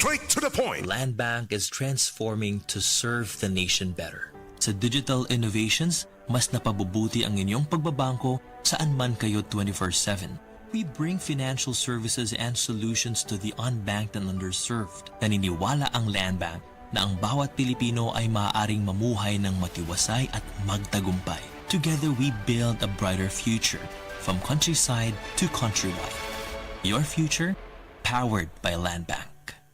straight to the point. Land Bank is transforming to serve the nation better. Sa digital innovations, mas napabubuti ang inyong pagbabangko saan man kayo 24/7. We bring financial services and solutions to the unbanked and underserved. Naniniwala ang Land Bank na ang bawat Pilipino ay maaaring mamuhay ng matiwasay at magtagumpay. Together we build a brighter future, from countryside to countrywide. Your future, powered by Land Bank.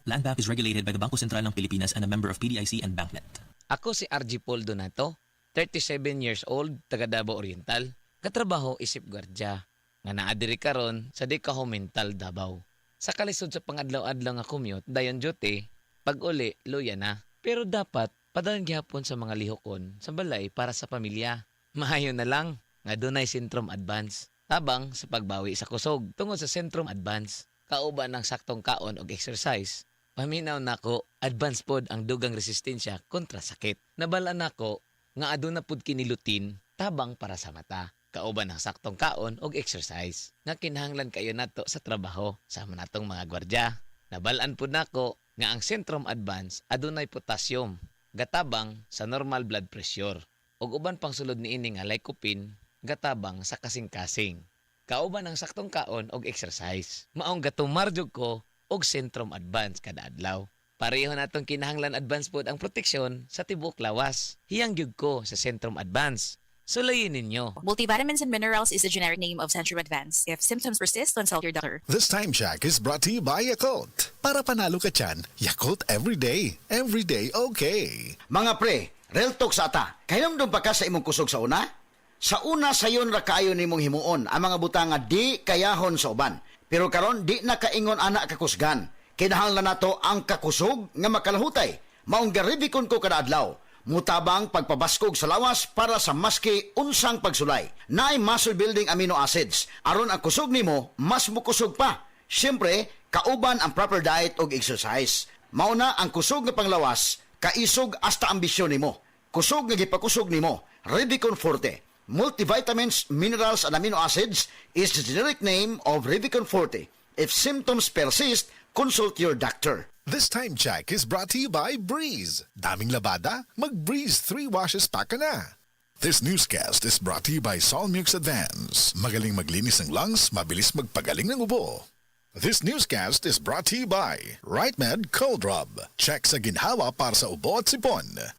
Land Bank is regulated by the Bangko Sentral ng Pilipinas and a member of PDIC and BancNet. Ako si RG Paul Donato, 37 years old, taga Davao Oriental. Katrabaho isip gwardya. Nga naadiri karon sa Dikaho Mental Davao. Sa kalisod sa pangadlaw-adlaw nga commute, dayon duty, pag uli, luya na. Pero dapat, padayon gyapon sa mga lihokon sa balay para sa pamilya. Mahayo na lang, nga dunay Sentrum Advance. Tabang sa pagbawi sa kusog tungod sa Sentrum Advance. Kauban ng saktong kaon og exercise. Paminaw nako, advance pod ang dugang resistensya kontra sakit. Nabalaan nako nga aduna pod kinilutin tabang para sa mata. Kauban ng saktong kaon og exercise. Nga kinahanglan kayo nato sa trabaho sama natong mga gwardya. Nabalaan pod nako nga ang Sentrum Advance adunay potassium, gatabang sa normal blood pressure. Ug uban pang sulod niini nga lycopene, gatabang sa kasing-kasing. Kauban ng saktong kaon og exercise. Maong gatumar jud ko og Sentrum Advance kada adlaw. Pareho natong kinahanglan advance pod ang proteksyon sa tibuok lawas. Hiyang gyud ko sa Sentrum Advance. Sulayin ninyo. Multivitamins and minerals is the generic name of Centrum Advance. If symptoms persist, consult your doctor. This time check is brought to you by Yakult. Para panalo ka dyan, Yakult every day. Every day okay. Mga pre, real talk sa ata. Kailangan pa ka sa imong kusog sa una? Sa una sayon ra kaayo nimong himuon ang mga butang nga di kayahon sa uban. Pero karon di na kaingon ana kakusgan. Kinahanglan nato ang kakusog nga makalahutay. Maong garibikon ko kada adlaw. Mutabang pagpabaskog sa lawas para sa maski unsang pagsulay. Naay muscle building amino acids. Aron ang kusog nimo mas mukusog pa. Siyempre, kauban ang proper diet og exercise. Mauna ang kusog nga panglawas, kaisog hasta ambisyon nimo. Kusog nga gipakusog nimo, Revicon Forte. Multivitamins, minerals, and amino acids is the generic name of Revicon Forte. If symptoms persist, consult your doctor. This time check is brought to you by Breeze. Daming labada? Mag-Breeze 3 washes pa ka na. This newscast is brought to you by Solmux Advance. Magaling maglinis ng lungs, mabilis magpagaling ng ubo. This newscast is brought to you by RightMed Cold Rub. Check sa ginhawa para sa ubo at sipon.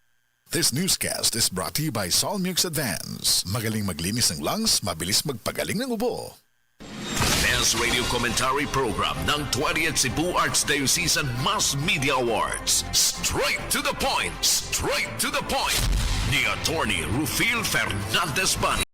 This newscast is brought to you by Solmux Advance. Magaling maglinis ng lungs, mabilis magpagaling ng ubo. Best Radio Commentary Program ng 20th Cebu Archdiocesan Mass Media Awards. Straight to the point! Straight to the point! Ni Attorney Rufil Fernandez Bani.